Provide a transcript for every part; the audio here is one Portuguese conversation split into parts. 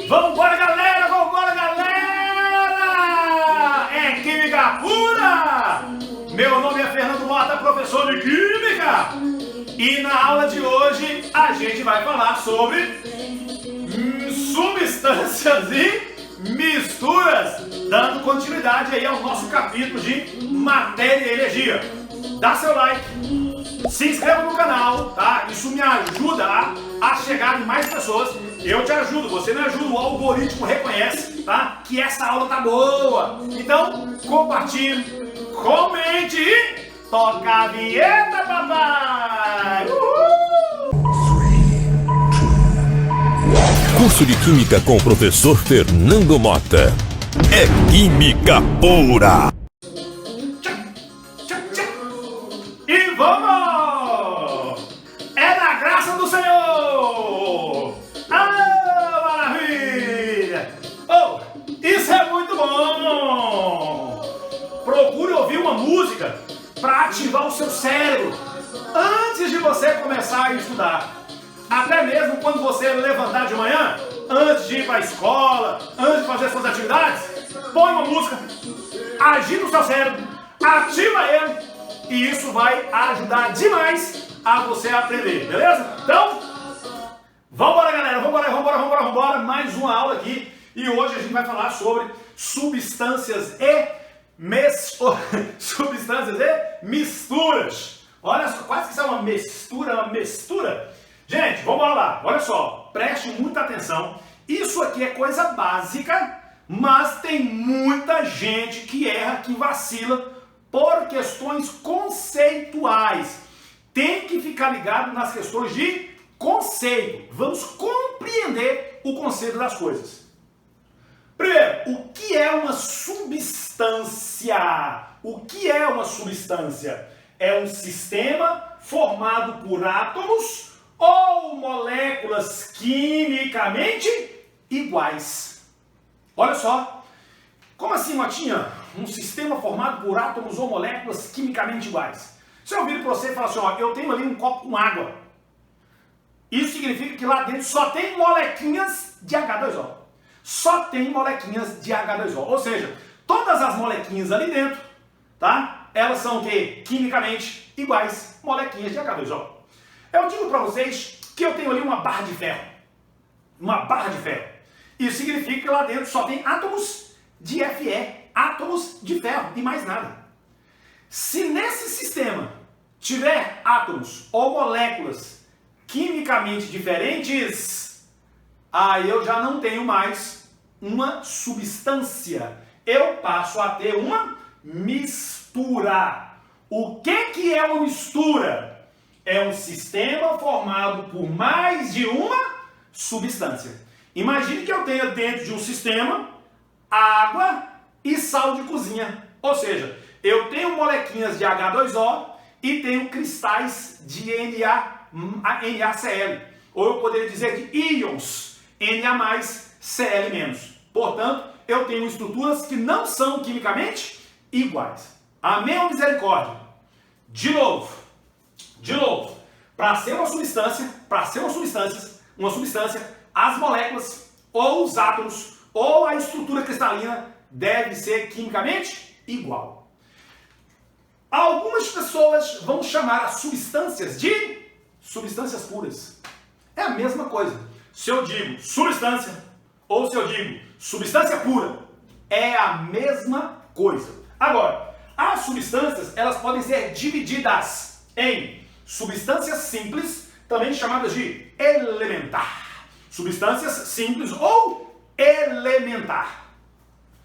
Vambora, galera! Vambora, galera! É Química Pura! Meu nome é Fernando Mota, professor de Química. E na aula de hoje a gente vai falar sobre substâncias e misturas, dando continuidade aí ao nosso capítulo de matéria e energia. Dá seu like, se inscreva no canal, tá? Isso me ajuda a chegar em mais pessoas. Eu te ajudo, você me ajuda, o algoritmo reconhece, tá? Que essa aula tá boa. Então, compartilhe, comente e toca a vinheta, papai! Uhul! Curso de Química com o professor Fernando Mota. É Química Pura! E vamos! É na graça do Senhor! Ah, maravilha! Oh, isso é muito bom! Procure ouvir uma música para ativar o seu cérebro antes de você começar a estudar. Até mesmo quando você levantar de manhã, antes de ir para a escola, antes de fazer suas atividades, põe uma música, agita o seu cérebro, ativa ele, e isso vai ajudar demais a você aprender, beleza? Então, vambora, galera, vambora, mais uma aula aqui, e hoje a gente vai falar sobre substâncias e misturas. Olha só, quase que isso é uma mistura. Gente, vamos lá, olha só, preste muita atenção. Isso aqui é coisa básica, mas tem muita gente que erra, que vacila por questões conceituais. Tem que ficar ligado nas questões de conceito. Vamos compreender o conceito das coisas. Primeiro, o que é uma substância? O que é uma substância? É um sistema formado por átomos ou moléculas quimicamente iguais. Olha só, como assim, Motinha? Um sistema formado por átomos ou moléculas quimicamente iguais. Se eu vir para você e falar assim, ó, eu tenho ali um copo com água. Isso significa que lá dentro só tem molequinhas de H2O. Só tem molequinhas de H2O. Ou seja, todas as molequinhas ali dentro, tá? Elas são o quê? Quimicamente iguais, molequinhas de H2O. Eu digo para vocês que eu tenho ali uma barra de ferro. Uma barra de ferro. Isso significa que lá dentro só tem átomos de Fe, átomos de ferro e mais nada. Se nesse sistema tiver átomos ou moléculas quimicamente diferentes, aí eu já não tenho mais uma substância. Eu passo a ter uma mistura. O que é uma mistura? É um sistema formado por mais de uma substância. Imagine que eu tenha dentro de um sistema água e sal de cozinha. Ou seja, eu tenho molequinhas de H2O e tenho cristais de NaCl. Ou eu poderia dizer de íons Na+, Cl-. Portanto, eu tenho estruturas que não são quimicamente iguais. Amém ou misericórdia? De novo, para ser uma substância, as moléculas ou os átomos ou a estrutura cristalina deve ser quimicamente igual. Algumas pessoas vão chamar as substâncias de substâncias puras. É a mesma coisa. Se eu digo substância ou se eu digo substância pura, é a mesma coisa. Agora, as substâncias, elas podem ser divididas em substâncias simples, também chamadas de elementar. Substâncias simples ou elementar.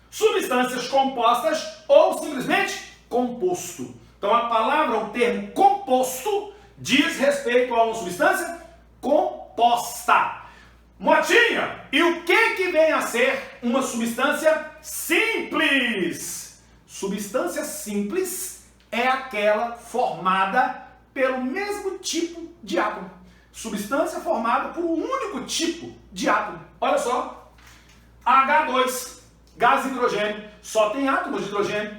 Substâncias compostas ou simplesmente composto. Então a palavra, o termo composto, diz respeito a uma substância composta. Motinha, e o que vem a ser uma substância simples? Substância simples é aquela formada pelo mesmo tipo de átomo. Substância formada por um único tipo de átomo. Olha só, H2, gás de hidrogênio, só tem átomos de hidrogênio.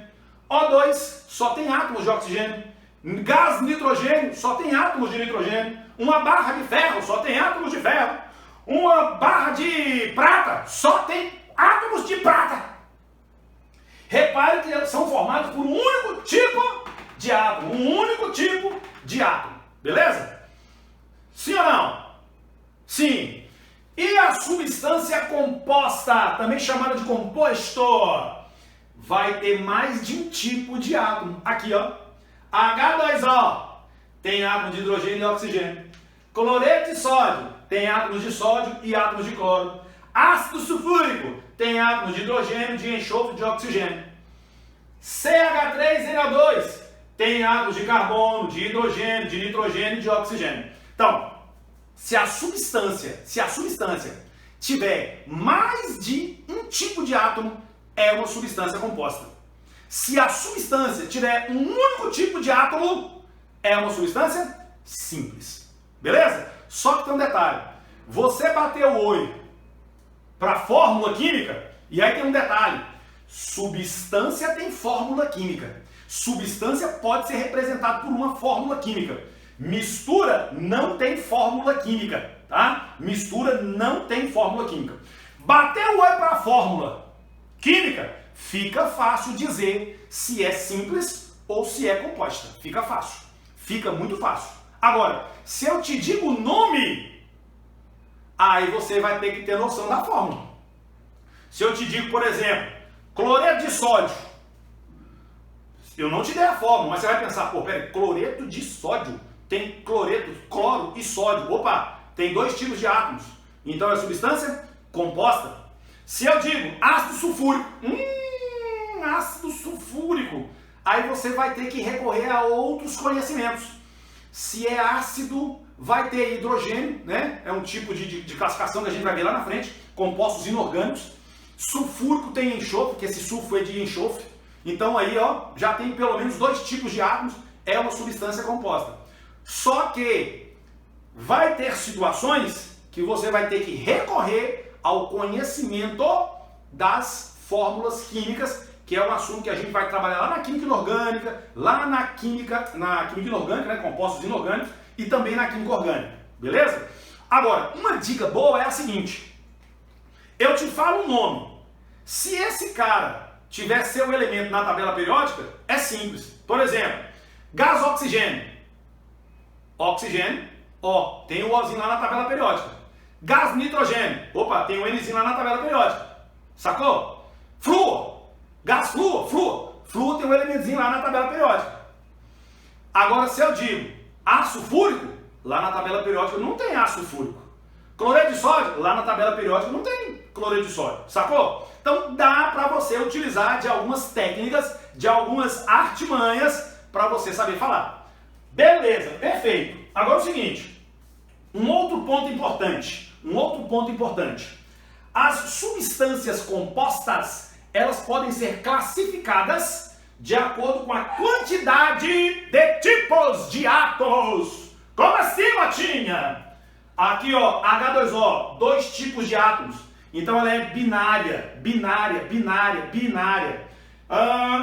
O2, só tem átomos de oxigênio. Gás nitrogênio, só tem átomos de nitrogênio. Uma barra de ferro, só tem átomos de ferro. uma barra de prata só tem átomos de prata. Repare que são formados por um único tipo de átomo, um único tipo de átomo, beleza? Sim ou não? Sim. E a substância composta, também chamada de composto, vai ter mais de um tipo de átomo. Aqui, ó, H2O, tem átomos de hidrogênio e oxigênio. Cloreto de sódio, tem átomos de sódio e átomos de cloro. Ácido sulfúrico, tem átomos de hidrogênio, de enxofre e de oxigênio. CH3NO2, tem átomos de carbono, de hidrogênio, de nitrogênio e de oxigênio. Então, se a substância tiver mais de um tipo de átomo, é uma substância composta. Se a substância tiver um único tipo de átomo, é uma substância simples. Beleza? Só que tem um detalhe. Você bateu o olho para a fórmula química, e aí tem um detalhe. Substância tem fórmula química. Substância pode ser representada por uma fórmula química. Mistura não tem fórmula química, tá? Mistura não tem fórmula química. Bateu o olho para a fórmula química, fica fácil dizer se é simples ou se é composta. Fica fácil. Fica muito fácil. Agora, se eu te digo o nome, aí você vai ter que ter noção da fórmula. Se eu te digo, por exemplo, cloreto de sódio, eu não te dei a fórmula, mas você vai pensar, pô, peraí, cloreto de sódio, tem cloreto, cloro e sódio. Opa, tem dois tipos de átomos. Então é substância composta. Se eu digo ácido sulfúrico, ácido sulfúrico, aí você vai ter que recorrer a outros conhecimentos. Se é ácido, vai ter hidrogênio, né? É um tipo de classificação que a gente vai ver lá na frente, compostos inorgânicos. Sulfúrico tem enxofre, que esse sulfo é de enxofre. Então aí, ó, já tem pelo menos dois tipos de átomos, é uma substância composta. Só que vai ter situações que você vai ter que recorrer ao conhecimento das fórmulas químicas, que é um assunto que a gente vai trabalhar lá na química inorgânica, lá na química inorgânica, né, compostos inorgânicos, e também na química orgânica, beleza? Agora, uma dica boa é a seguinte, eu te falo um nome, se esse cara tiver seu elemento na tabela periódica, é simples. Por exemplo, gás oxigênio, oxigênio, ó, tem o Ozinho lá na tabela periódica. Gás nitrogênio, opa, tem o Nzinho lá na tabela periódica, sacou? Flúor, gás flúor, flúor tem um elementozinho lá na tabela periódica. Agora, se eu digo ácido sulfúrico, lá na tabela periódica não tem ácido sulfúrico. Cloreto de sódio, lá na tabela periódica não tem cloreto de sódio, sacou? Então dá para você utilizar de algumas técnicas, de algumas artimanhas para você saber falar. Beleza, perfeito. Agora é o seguinte, um outro ponto importante. As substâncias compostas, elas podem ser classificadas de acordo com a quantidade de tipos de átomos. Como assim, Matinha? Aqui, ó, H2O, dois tipos de átomos. Então ela é binária.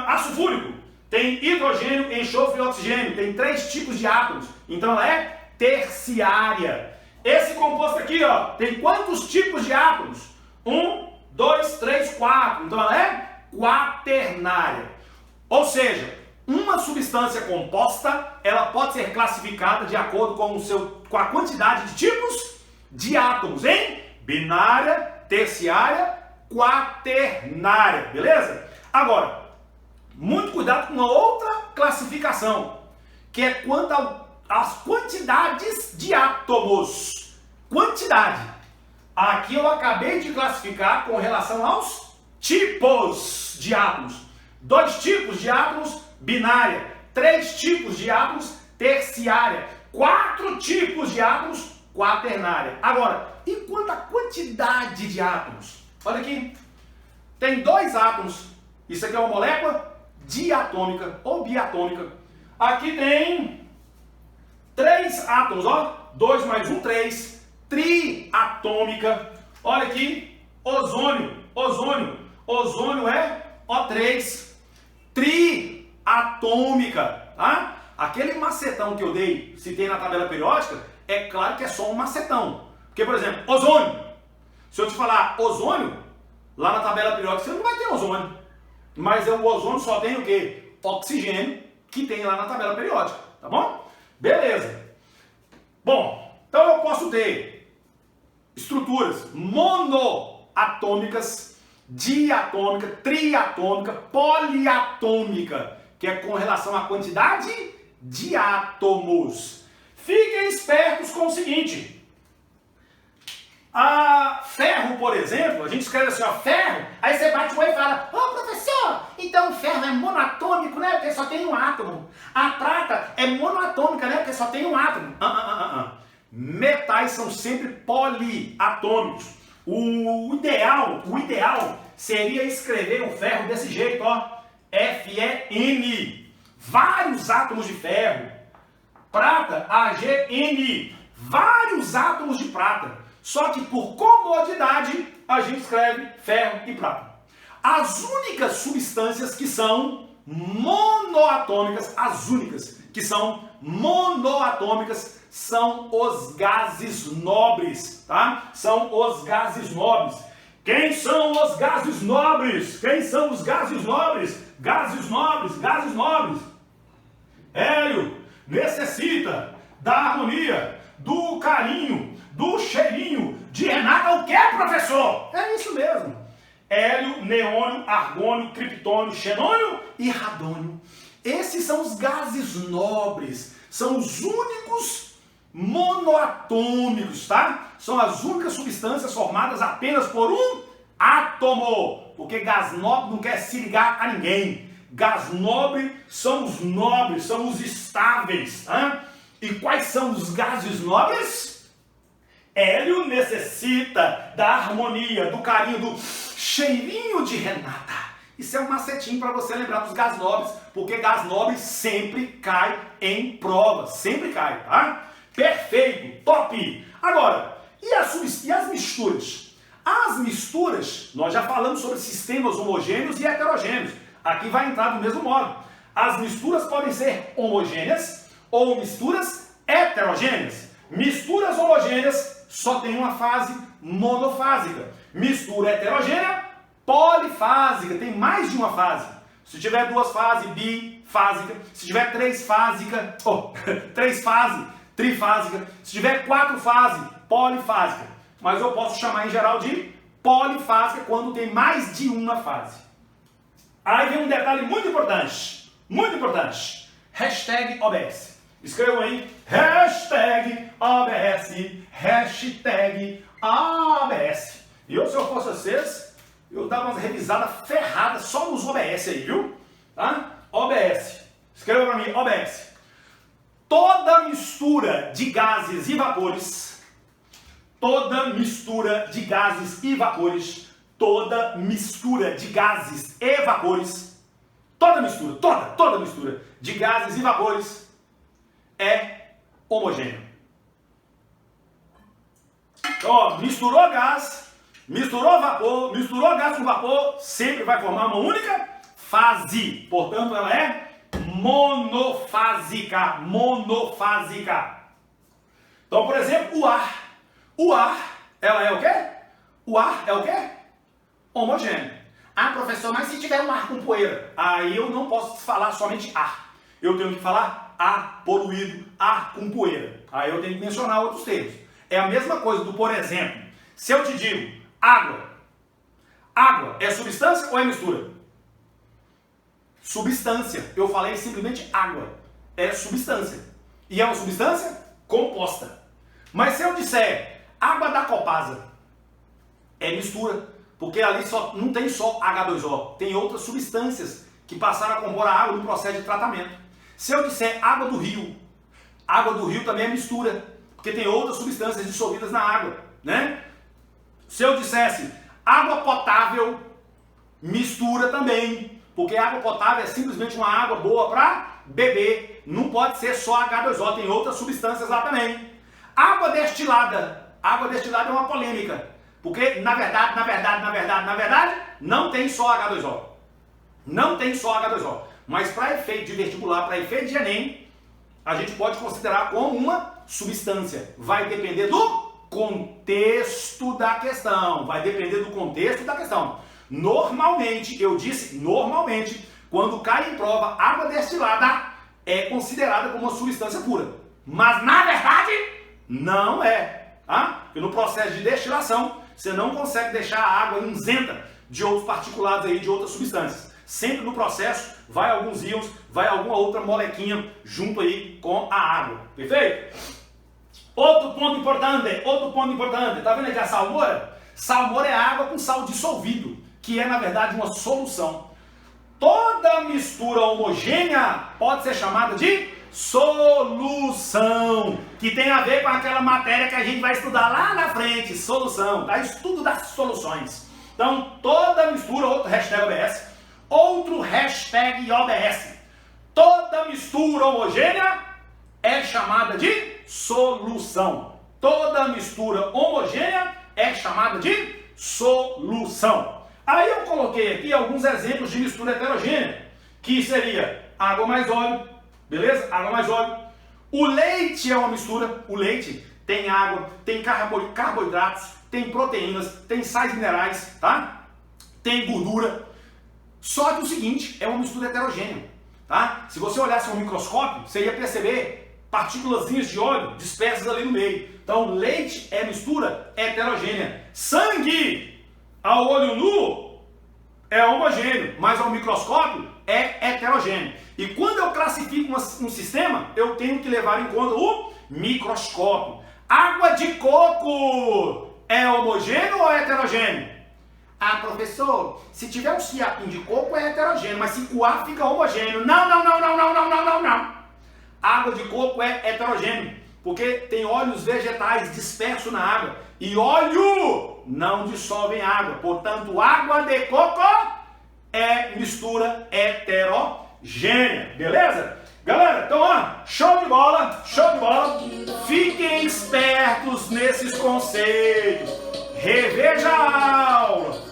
Ácido sulfúrico tem hidrogênio, enxofre e oxigênio. Tem três tipos de átomos. Então ela é terciária. Esse composto aqui, ó, tem quantos tipos de átomos? 1, 2, 3, 4. Então ela é quaternária. Ou seja, uma substância composta, ela pode ser classificada de acordo com a quantidade de tipos de átomos, hein? Binária, terciária, quaternária, beleza? Agora, muito cuidado com uma outra classificação, que é quanto às quantidades de átomos. Quantidade. Aqui eu acabei de classificar com relação aos tipos de átomos. 2 tipos de átomos, binária. 3 tipos de átomos, terciária. 4 tipos de átomos, quaternária. Agora, e quanto à quantidade de átomos? Olha aqui, tem 2 átomos. Isso aqui é uma molécula diatômica ou biatômica. Aqui tem 3 átomos, ó. 2 mais 1, 3. Triatômica. Olha aqui, ozônio. Ozônio é O3. Triatômica, tá? Aquele macetão que eu citei na tabela periódica, é claro que é só um macetão. Porque, por exemplo, ozônio. Se eu te falar ozônio, lá na tabela periódica você não vai ter ozônio. Mas o ozônio só tem o quê? Oxigênio, que tem lá na tabela periódica, tá bom? Beleza. Bom, então eu posso ter estruturas monoatômicas, diatômica, triatômica, poliatômica, que é com relação à quantidade de átomos. Fiquem espertos com o seguinte. Ferro, por exemplo, a gente escreve assim, ó, ferro, aí você bate o olho e fala, ô professor, então o ferro é monatômico, né, porque só tem um átomo. A prata é monoatômica, né, porque só tem um átomo. Metais são sempre poliatômicos. O ideal seria escrever o ferro desse jeito, ó, FeN, vários átomos de ferro. Prata, AgN, vários átomos de prata. Só que por comodidade a gente escreve ferro e prata. As únicas substâncias que são monoatômicas, são os gases nobres, tá? São os gases nobres. Quem são os gases nobres? Quem são os gases nobres? Gases nobres. Hélio necessita da harmonia, do carinho, do cheirinho de Renata, o que, professor? É isso mesmo. Hélio, neônio, argônio, criptônio, xenônio e radônio. Esses são os gases nobres. São os únicos monoatômicos, tá? São as únicas substâncias formadas apenas por um átomo. Porque gás nobre não quer se ligar a ninguém. Gás nobre são os nobres, são os estáveis. Tá? E quais são os gases nobres? Hélio necessita da harmonia, do carinho, do cheirinho de Renata. Isso é um macetinho para você lembrar dos gás nobres, porque gás nobre sempre cai em prova, sempre cai, tá? Perfeito, top! Agora, e as misturas? As misturas, nós já falamos sobre sistemas homogêneos e heterogêneos. Aqui vai entrar do mesmo modo. As misturas podem ser homogêneas ou misturas heterogêneas. Misturas homogêneas só tem uma fase monofásica. Mistura heterogênea, polifásica, tem mais de uma fase. Se tiver duas fases, bifásica. Se tiver três fases, trifásica. Se tiver quatro fases, polifásica. Mas eu posso chamar em geral de polifásica quando tem mais de uma fase. Aí vem um detalhe muito importante. Hashtag OBS. Escrevam aí, hashtag OBS. E eu, se eu fosse vocês, eu dava umas revisadas ferradas só nos OBS aí, viu? Tá? OBS. Escreva para mim, OBS. Toda mistura de gases e vapores, toda mistura de gases e vapores é homogêneo. Então, ó, misturou gás com vapor, sempre vai formar uma única fase. Portanto, ela é monofásica. Então, por exemplo, o ar, ela é o quê? O ar é o quê? Homogêneo. Ah, professor, mas se tiver um ar com poeira? Aí eu não posso falar somente ar. Eu tenho que falar ar poluído, ar com poeira. Aí eu tenho que mencionar outros termos. É a mesma coisa do, por exemplo, se eu te digo água. Água é substância ou é mistura? Substância. Eu falei simplesmente água. É substância. E é uma substância composta. Mas se eu disser água da Copasa, é mistura. Porque ali não tem só H2O. Tem outras substâncias que passaram a compor a água no processo de tratamento. Se eu disser água do rio também é mistura. Porque tem outras substâncias dissolvidas na água, né? Se eu dissesse água potável, mistura também. Porque água potável é simplesmente uma água boa para beber. Não pode ser só H2O, tem outras substâncias lá também. Água destilada. Água destilada é uma polêmica. Porque, na verdade, não tem só H2O. Não tem só H2O. Mas para efeito de vestibular, para efeito de Enem, a gente pode considerar como uma substância. Vai depender do contexto da questão. Vai depender do contexto da questão. Normalmente, eu disse normalmente, quando cai em prova, água destilada é considerada como uma substância pura. Mas na verdade, não é. Tá? Porque no processo de destilação, você não consegue deixar a água isenta de outros particulados aí, de outras substâncias. Sempre no processo vai alguns íons, vai alguma outra molequinha junto aí com a água. Perfeito? Outro ponto importante. Tá vendo aqui a salmoura? Salmoura é água com sal dissolvido, que é na verdade uma solução. Toda mistura homogênea pode ser chamada de solução, que tem a ver com aquela matéria que a gente vai estudar lá na frente, solução, tá? Estudo das soluções. Então, toda mistura, outro hashtag OBS, outro hashtag OBS, toda mistura homogênea é chamada de solução. Toda mistura homogênea é chamada de solução. Aí eu coloquei aqui alguns exemplos de mistura heterogênea, que seria água mais óleo, beleza? Água mais óleo. O leite é uma mistura. O leite tem água, tem carboidratos, tem proteínas, tem sais minerais, tá? Tem gordura. Só que o seguinte, é uma mistura heterogênea, tá? Se você olhasse no microscópio, você ia perceber partículazinhas de óleo dispersas ali no meio. Então, leite é mistura heterogênea. Sangue ao olho nu é homogêneo, mas ao microscópio é heterogêneo. E quando eu classifico um sistema, eu tenho que levar em conta o microscópio. Água de coco é homogêneo ou é heterogêneo? Ah, professor, se tiver um fiapinho de coco é heterogêneo, mas se coar fica homogêneo. Não. Água de coco é heterogêneo, porque tem óleos vegetais dispersos na água. E óleo não dissolve em água. Portanto, água de coco é mistura heterogênea. Beleza? Galera, então ó, show de bola. Fiquem espertos nesses conceitos. Reveja a aula.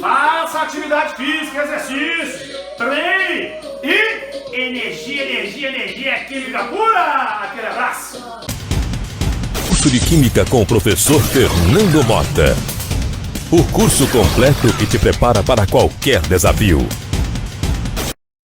Faça atividade física, exercício, treine e energia química pura. Aquele abraço. Curso de Química com o professor Fernando Mota. O curso completo que te prepara para qualquer desafio.